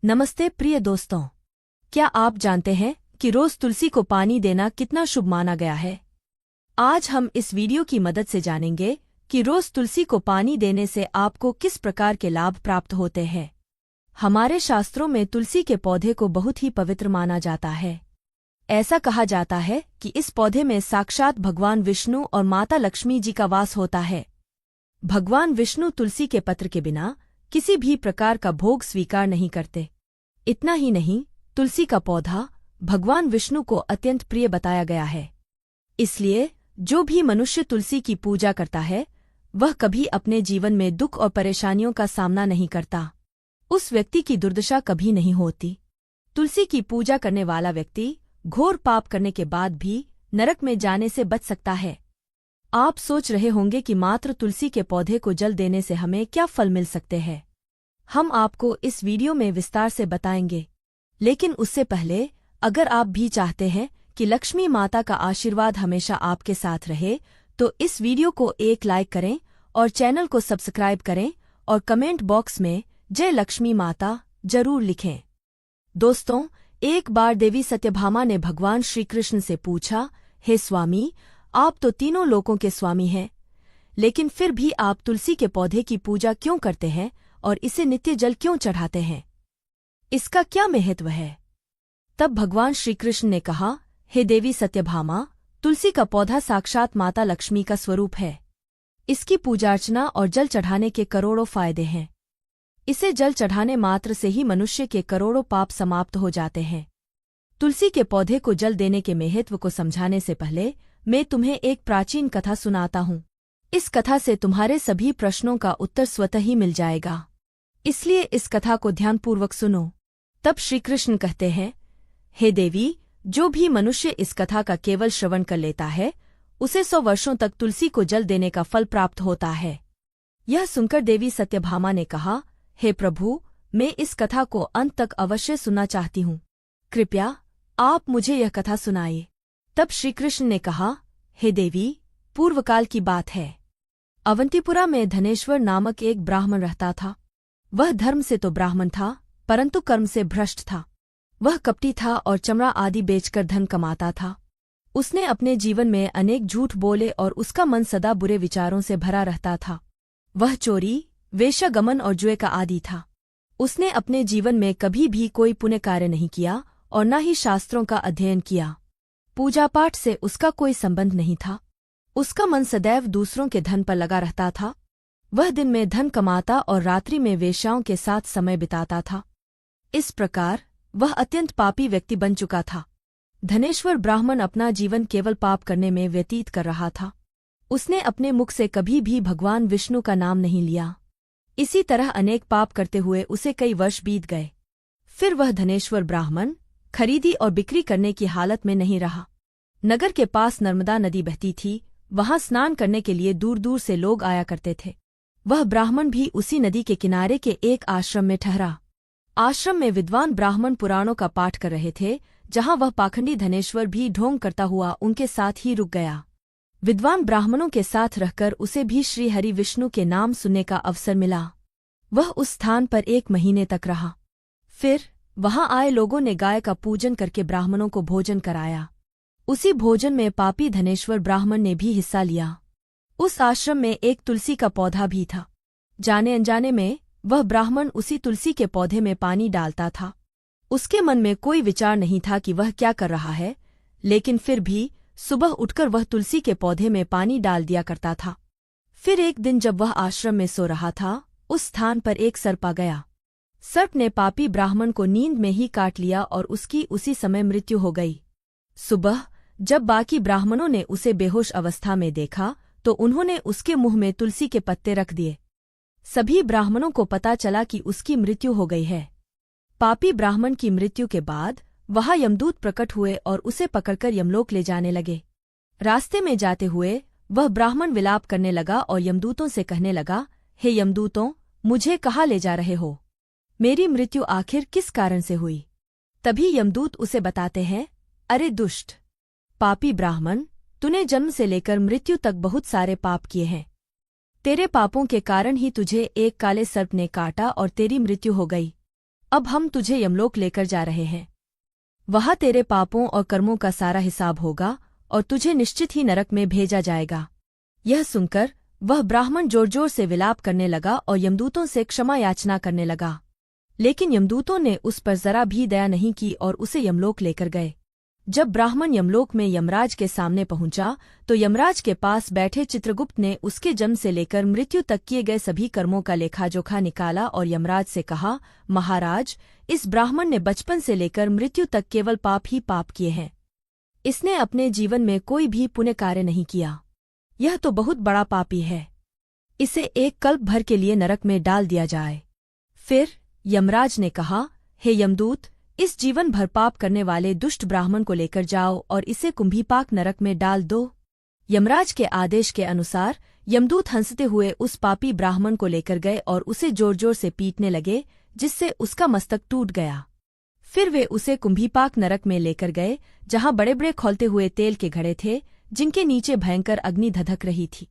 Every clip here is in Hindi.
नमस्ते प्रिय दोस्तों, क्या आप जानते हैं कि रोज तुलसी को पानी देना कितना शुभ माना गया है। आज हम इस वीडियो की मदद से जानेंगे कि रोज तुलसी को पानी देने से आपको किस प्रकार के लाभ प्राप्त होते हैं। हमारे शास्त्रों में तुलसी के पौधे को बहुत ही पवित्र माना जाता है। ऐसा कहा जाता है कि इस पौधे में साक्षात भगवान विष्णु और माता लक्ष्मी जी का वास होता है। भगवान विष्णु तुलसी के पत्र के बिना किसी भी प्रकार का भोग स्वीकार नहीं करते। इतना ही नहीं, तुलसी का पौधा भगवान विष्णु को अत्यंत प्रिय बताया गया है। इसलिए जो भी मनुष्य तुलसी की पूजा करता है वह कभी अपने जीवन में दुख और परेशानियों का सामना नहीं करता। उस व्यक्ति की दुर्दशा कभी नहीं होती। तुलसी की पूजा करने वाला व्यक्ति घोर पाप करने के बाद भी नरक में जाने से बच सकता है। आप सोच रहे होंगे कि मात्र तुलसी के पौधे को जल देने से हमें क्या फल मिल सकते हैं। हम आपको इस वीडियो में विस्तार से बताएंगे, लेकिन उससे पहले अगर आप भी चाहते हैं कि लक्ष्मी माता का आशीर्वाद हमेशा आपके साथ रहे तो इस वीडियो को एक लाइक करें और चैनल को सब्सक्राइब करें और कमेंट बॉक्स में जय लक्ष्मी माता जरूर लिखें। दोस्तों, एक बार देवी सत्यभामा ने भगवान श्रीकृष्ण से पूछा, हे स्वामी, आप तो तीनों लोकों के स्वामी हैं, लेकिन फिर भी आप तुलसी के पौधे की पूजा क्यों करते हैं और इसे नित्य जल क्यों चढ़ाते हैं? इसका क्या महत्व है? तब भगवान श्रीकृष्ण ने कहा, हे देवी सत्यभामा, तुलसी का पौधा साक्षात माता लक्ष्मी का स्वरूप है। इसकी पूजा अर्चना और जल चढ़ाने के करोड़ों फायदे हैं। इसे जल चढ़ाने मात्र से ही मनुष्य के करोड़ों पाप समाप्त हो जाते हैं। तुलसी के पौधे को जल देने के महत्व को समझाने से पहले मैं तुम्हें एक प्राचीन कथा सुनाता हूँ। इस कथा से तुम्हारे सभी प्रश्नों का उत्तर स्वतः ही मिल जाएगा, इसलिए इस कथा को ध्यानपूर्वक सुनो। तब श्रीकृष्ण कहते हैं, हे देवी, जो भी मनुष्य इस कथा का केवल श्रवण कर लेता है उसे 100 वर्षों तक तुलसी को जल देने का फल प्राप्त होता है। यह सुनकर देवी सत्यभामा ने कहा, हे प्रभु, मैं इस कथा को अंत तक अवश्य सुनना चाहती हूँ। कृपया आप मुझे यह कथा सुनाइए। तब श्रीकृष्ण ने कहा, हे देवी, पूर्वकाल की बात है। अवंतीपुरा में धनेश्वर नामक एक ब्राह्मण रहता था। वह धर्म से तो ब्राह्मण था, परंतु कर्म से भ्रष्ट था। वह कपटी था और चमड़ा आदि बेचकर धन कमाता था। उसने अपने जीवन में अनेक झूठ बोले और उसका मन सदा बुरे विचारों से भरा रहता था। वह चोरी, वेश्यागमन और जुए का आदी था। उसने अपने जीवन में कभी भी कोई पुण्य कार्य नहीं किया और न ही शास्त्रों का अध्ययन किया। पूजा पाठ से उसका कोई संबंध नहीं था। उसका मन सदैव दूसरों के धन पर लगा रहता था। वह दिन में धन कमाता और रात्रि में वेश्याओं के साथ समय बिताता था। इस प्रकार वह अत्यंत पापी व्यक्ति बन चुका था। धनेश्वर ब्राह्मण अपना जीवन केवल पाप करने में व्यतीत कर रहा था। उसने अपने मुख से कभी भी भगवान विष्णु का नाम नहीं लिया। इसी तरह अनेक पाप करते हुए उसे कई वर्ष बीत गए। फिर वह धनेश्वर ब्राह्मण खरीदी और बिक्री करने की हालत में नहीं रहा। नगर के पास नर्मदा नदी बहती थी। वहां स्नान करने के लिए दूर दूर से लोग आया करते थे। वह ब्राह्मण भी उसी नदी के किनारे के एक आश्रम में ठहरा। आश्रम में विद्वान ब्राह्मण पुराणों का पाठ कर रहे थे, जहां वह पाखंडी धनेश्वर भी ढोंग करता हुआ उनके साथ ही रुक गया। विद्वान ब्राह्मणों के साथ रहकर उसे भी श्री हरि विष्णु के नाम सुनने का अवसर मिला। वह उस स्थान पर 1 महीने तक रहा। फिर वहां आए लोगों ने गाय का पूजन करके ब्राह्मणों को भोजन कराया। उसी भोजन में पापी धनेश्वर ब्राह्मण ने भी हिस्सा लिया। उस आश्रम में एक तुलसी का पौधा भी था। जाने अनजाने में वह ब्राह्मण उसी तुलसी के पौधे में पानी डालता था। उसके मन में कोई विचार नहीं था कि वह क्या कर रहा है, लेकिन फिर भी सुबह उठकर वह तुलसी के पौधे में पानी डाल दिया करता था। फिर एक दिन जब वह आश्रम में सो रहा था, उस स्थान पर एक सर्प आ गया। सर्प ने पापी ब्राह्मण को नींद में ही काट लिया और उसकी उसी समय मृत्यु हो गई। सुबह जब बाकी ब्राह्मणों ने उसे बेहोश अवस्था में देखा तो उन्होंने उसके मुंह में तुलसी के पत्ते रख दिए। सभी ब्राह्मणों को पता चला कि उसकी मृत्यु हो गई है। पापी ब्राह्मण की मृत्यु के बाद वहां यमदूत प्रकट हुए और उसे पकड़कर यमलोक ले जाने लगे। रास्ते में जाते हुए वह ब्राह्मण विलाप करने लगा और यमदूतों से कहने लगा, हे यमदूतों, मुझे कहाँ ले जा रहे हो? मेरी मृत्यु आखिर किस कारण से हुई? तभी यमदूत उसे बताते हैं, अरे दुष्ट पापी ब्राह्मण, तूने जन्म से लेकर मृत्यु तक बहुत सारे पाप किए हैं। तेरे पापों के कारण ही तुझे एक काले सर्प ने काटा और तेरी मृत्यु हो गई। अब हम तुझे यमलोक लेकर जा रहे हैं। वहाँ तेरे पापों और कर्मों का सारा हिसाब होगा और तुझे निश्चित ही नरक में भेजा जाएगा। यह सुनकर वह ब्राह्मण जोर जोर से विलाप करने लगा और यमदूतों से क्षमा याचना करने लगा। लेकिन यमदूतों ने उस पर जरा भी दया नहीं की और उसे यमलोक लेकर गए। जब ब्राह्मण यमलोक में यमराज के सामने पहुंचा तो यमराज के पास बैठे चित्रगुप्त ने उसके जन्म से लेकर मृत्यु तक किए गए सभी कर्मों का लेखाजोखा निकाला और यमराज से कहा, महाराज, इस ब्राह्मण ने बचपन से लेकर मृत्यु तक केवल पाप ही पाप किए हैं। इसने अपने जीवन में कोई भी पुण्य कार्य नहीं किया। यह तो बहुत बड़ा पापी है। इसे एक कल्प भर के लिए नरक में डाल दिया जाए। फिर यमराज ने कहा, हे यमदूत, इस जीवन भर पाप करने वाले दुष्ट ब्राह्मण को लेकर जाओ और इसे कुंभीपाक नरक में डाल दो। यमराज के आदेश के अनुसार यमदूत हंसते हुए उस पापी ब्राह्मण को लेकर गए और उसे जोर जोर से पीटने लगे, जिससे उसका मस्तक टूट गया। फिर वे उसे कुंभीपाक नरक में लेकर गए, जहां बड़े बड़े खौलते हुए तेल के घड़े थे, जिनके नीचे भयंकर अग्नि धधक रही थी।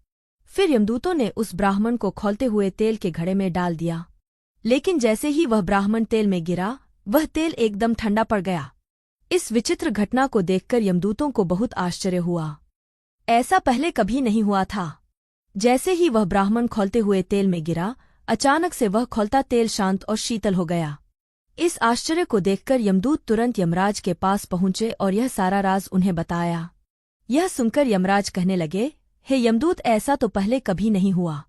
फिर यमदूतों ने उस ब्राह्मण को खौलते हुए तेल के घड़े में डाल दिया। लेकिन जैसे ही वह ब्राह्मण तेल में गिरा, वह तेल एकदम ठंडा पड़ गया। इस विचित्र घटना को देखकर यमदूतों को बहुत आश्चर्य हुआ। ऐसा पहले कभी नहीं हुआ था। जैसे ही वह ब्राह्मण खौलते हुए तेल में गिरा, अचानक से वह खौलता तेल शांत और शीतल हो गया। इस आश्चर्य को देखकर यमदूत तुरंत यमराज के पास पहुंचे और यह सारा राज उन्हें बताया। यह सुनकर यमराज कहने लगे, हे यमदूत, ऐसा तो पहले कभी नहीं हुआ।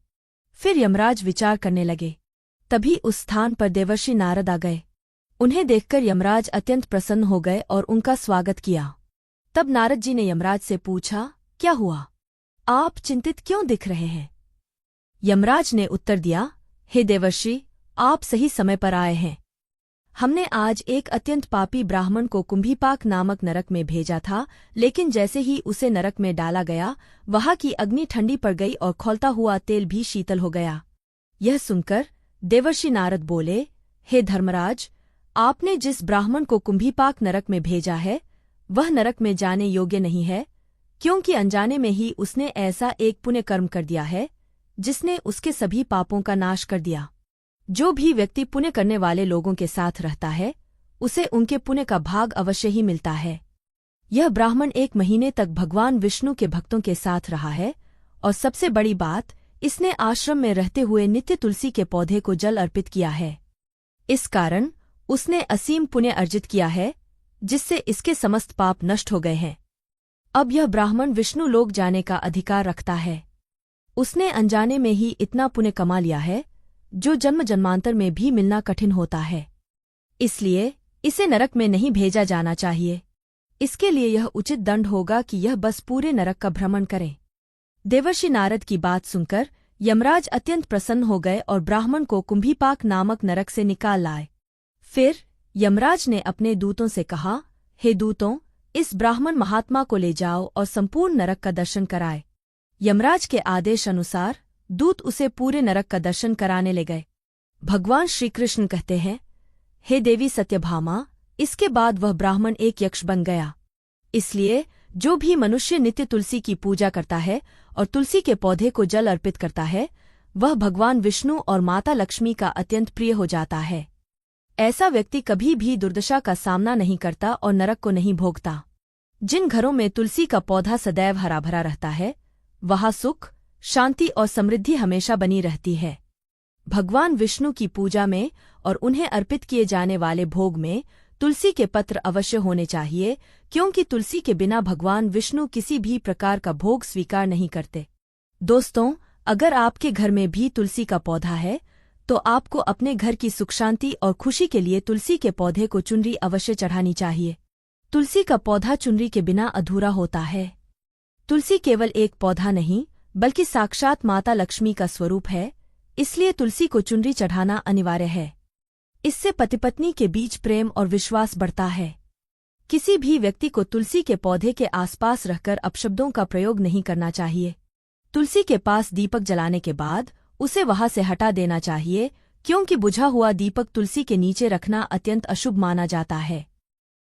फिर यमराज विचार करने लगे। तभी उस स्थान पर देवर्षि नारद आ गए। उन्हें देखकर यमराज अत्यंत प्रसन्न हो गए और उनका स्वागत किया। तब नारद जी ने यमराज से पूछा, क्या हुआ? आप चिंतित क्यों दिख रहे हैं? यमराज ने उत्तर दिया, हे देवर्षि, आप सही समय पर आए हैं। हमने आज एक अत्यंत पापी ब्राह्मण को कुंभीपाक नामक नरक में भेजा था, लेकिन जैसे ही उसे नरक में डाला गया, वहां की अग्नि ठंडी पड़ गई और खौलता हुआ तेल भी शीतल हो गया। यह सुनकर देवर्षि नारद बोले, हे धर्मराज, आपने जिस ब्राह्मण को कुंभीपाक नरक में भेजा है, वह नरक में जाने योग्य नहीं है, क्योंकि अनजाने में ही उसने ऐसा एक पुण्य कर्म कर दिया है, जिसने उसके सभी पापों का नाश कर दिया। जो भी व्यक्ति पुण्य करने वाले लोगों के साथ रहता है, उसे उनके पुण्य का भाग अवश्य ही मिलता है। यह ब्राह्मण 1 महीने तक भगवान विष्णु के भक्तों के साथ रहा है, और सबसे बड़ी बात, इसने आश्रम में रहते हुए नित्य तुलसी के पौधे को जल अर्पित किया है। इस कारण उसने असीम पुण्य अर्जित किया है, जिससे इसके समस्त पाप नष्ट हो गए हैं। अब यह ब्राह्मण विष्णु लोक जाने का अधिकार रखता है। उसने अनजाने में ही इतना पुण्य कमा लिया है, जो जन्म जन्मांतर में भी मिलना कठिन होता है। इसलिए इसे नरक में नहीं भेजा जाना चाहिए। इसके लिए यह उचित दंड होगा कि यह बस पूरे नरक का भ्रमण करे। देवर्षि नारद की बात सुनकर यमराज अत्यंत प्रसन्न हो गए और ब्राह्मण को कुंभीपाक नामक नरक से निकाल लाए। फिर यमराज ने अपने दूतों से कहा, हे दूतों, इस ब्राह्मण महात्मा को ले जाओ और संपूर्ण नरक का दर्शन कराए। यमराज के आदेश अनुसार दूत उसे पूरे नरक का दर्शन कराने ले गए। भगवान श्रीकृष्ण कहते हैं, हे देवी सत्यभामा, इसके बाद वह ब्राह्मण एक यक्ष बन गया। इसलिए जो भी मनुष्य नित्य तुलसी की पूजा करता है और तुलसी के पौधे को जल अर्पित करता है, वह भगवान विष्णु और माता लक्ष्मी का अत्यंत प्रिय हो जाता है। ऐसा व्यक्ति कभी भी दुर्दशा का सामना नहीं करता और नरक को नहीं भोगता। जिन घरों में तुलसी का पौधा सदैव हरा भरा रहता है, वहाँ सुख, शांति और समृद्धि हमेशा बनी रहती है। भगवान विष्णु की पूजा में और उन्हें अर्पित किए जाने वाले भोग में तुलसी के पत्र अवश्य होने चाहिए, क्योंकि तुलसी के बिना भगवान विष्णु किसी भी प्रकार का भोग स्वीकार नहीं करते। दोस्तों, अगर आपके घर में भी तुलसी का पौधा है, तो आपको अपने घर की सुख शांति और खुशी के लिए तुलसी के पौधे को चुनरी अवश्य चढ़ानी चाहिए। तुलसी का पौधा चुनरी के बिना अधूरा होता है। तुलसी केवल एक पौधा नहीं, बल्कि साक्षात माता लक्ष्मी का स्वरूप है, इसलिए तुलसी को चुनरी चढ़ाना अनिवार्य है। इससे पति पत्नी के बीच प्रेम और विश्वास बढ़ता है। किसी भी व्यक्ति को तुलसी के पौधे के आसपास रहकर अपशब्दों का प्रयोग नहीं करना चाहिए। तुलसी के पास दीपक जलाने के बाद उसे वहां से हटा देना चाहिए, क्योंकि बुझा हुआ दीपक तुलसी के नीचे रखना अत्यंत अशुभ माना जाता है।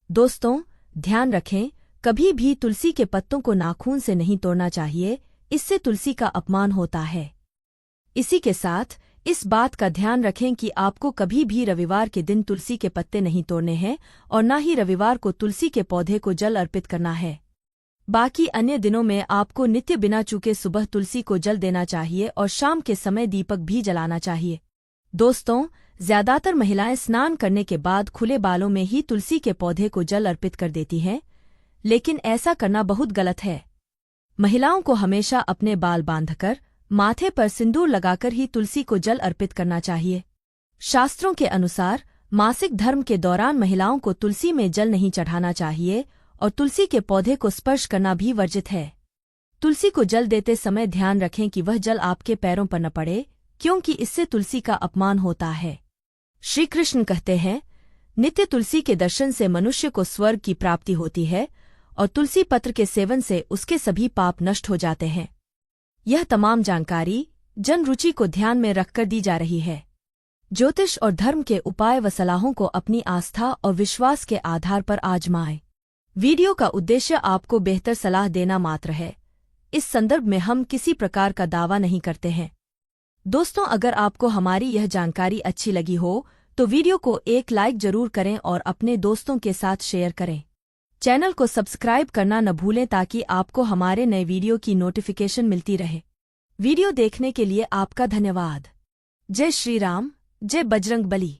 दोस्तों, ध्यान रखें, कभी भी तुलसी के पत्तों को नाखून से नहीं तोड़ना चाहिए, इससे तुलसी का अपमान होता है। इसी के साथ इस बात का ध्यान रखें कि आपको कभी भी रविवार के दिन तुलसी के पत्ते नहीं तोड़ने हैं और न ही रविवार को तुलसी के पौधे को जल अर्पित करना है। बाकी अन्य दिनों में आपको नित्य बिना चूके सुबह तुलसी को जल देना चाहिए और शाम के समय दीपक भी जलाना चाहिए। दोस्तों, ज्यादातर महिलाएं स्नान करने के बाद खुले बालों में ही तुलसी के पौधे को जल अर्पित कर देती हैं, लेकिन ऐसा करना बहुत गलत है। महिलाओं को हमेशा अपने बाल बांधकर माथे पर सिंदूर लगाकर ही तुलसी को जल अर्पित करना चाहिए। शास्त्रों के अनुसार मासिक धर्म के दौरान महिलाओं को तुलसी में जल नहीं चढ़ाना चाहिए और तुलसी के पौधे को स्पर्श करना भी वर्जित है। तुलसी को जल देते समय ध्यान रखें कि वह जल आपके पैरों पर न पड़े, क्योंकि इससे तुलसी का अपमान होता है। श्री कृष्ण कहते हैं, नित्य तुलसी के दर्शन से मनुष्य को स्वर्ग की प्राप्ति होती है और तुलसी पत्र के सेवन से उसके सभी पाप नष्ट हो जाते हैं। यह तमाम जानकारी जन रुचि को ध्यान में रखकर दी जा रही है। ज्योतिष और धर्म के उपाय व सलाहों को अपनी आस्था और विश्वास के आधार पर आजमाएं। वीडियो का उद्देश्य आपको बेहतर सलाह देना मात्र है। इस संदर्भ में हम किसी प्रकार का दावा नहीं करते हैं। दोस्तों, अगर आपको हमारी यह जानकारी अच्छी लगी हो तो वीडियो को एक लाइक जरूर करें और अपने दोस्तों के साथ शेयर करें। चैनल को सब्सक्राइब करना न भूलें ताकि आपको हमारे नए वीडियो की नोटिफिकेशन मिलती रहे। वीडियो देखने के लिए आपका धन्यवाद। जय श्री राम, जय बजरंग बली।